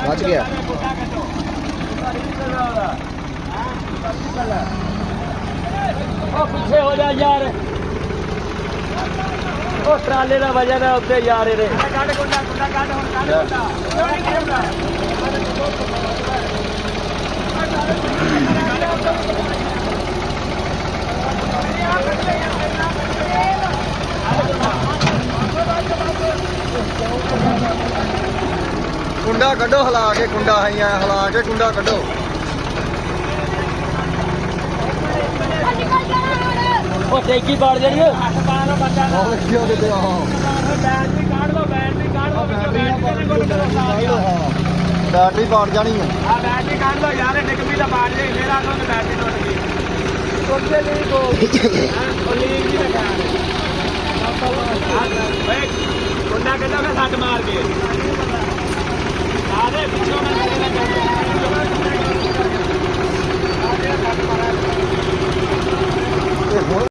ਬਚ ਗਿਆ। ਉਹ ਪਿੱਛੇ ਹੋ ਜਾ ਯਾਰ, ਉਹ ਟਰਾਲੇ ਦਾ ਵਜਨ ਹੈ ਉੱਤੇ ਯਾਰ ਇਹਦੇ। ਕੱਢ ਗੁੰਡਾ ਗੁੰਡਾ ਕੱਢ ਹੁਣ ਕੱਢ ਗੁੰਡਾ। ਕੁੰਡਾ ਕੱਢੋ ਹਿਲਾ ਕੇ, ਕੁੰਡਾ ਆਈਆਂ ਹਿਲਾ ਕੇ ਕੁੰਡਾ ਕੱਢੋ। ਉਹ ਟੇਕੀ ਪਾੜ ਜਿਹੜੀ ਹੱਥ ਪਾ ਲਓ ਬੱਚਾ ਨਾ। ਆਹ ਕਿਉਂ ਦਿੱਤੇ ਆਹ ਬੈਟਰੀ ਕੱਢ ਲਓ, ਬੈਟਰੀ ਕੱਢ ਲਓ ਵਿੱਚੋਂ, ਬੈਟਰੀ ਕੱਢ ਬੈਟਰੀ ਪਾੜ ਜਾਣੀ ਹੈ। ਆ ਬੈਟਰੀ ਕੱਢ ਲਓ ਯਾਰ, ਡਿੱਗ ਵੀ ਤਾਂ ਪਾੜ ਜੇ ਮੇਰਾ ਤੋਂ ਬੈਟਰੀ ਟੁੱਟ ਗਈ। ਟੁੱਟੇ ਨਹੀਂ ਕੋ ਉਹ ਲੀਕ ਵੀ ਲਗਾ ਓਏ ਕੁੰਡਾ ਕੱਢੋ ਕਿ ਸੱਟ ਮਾਰ ਕੇ।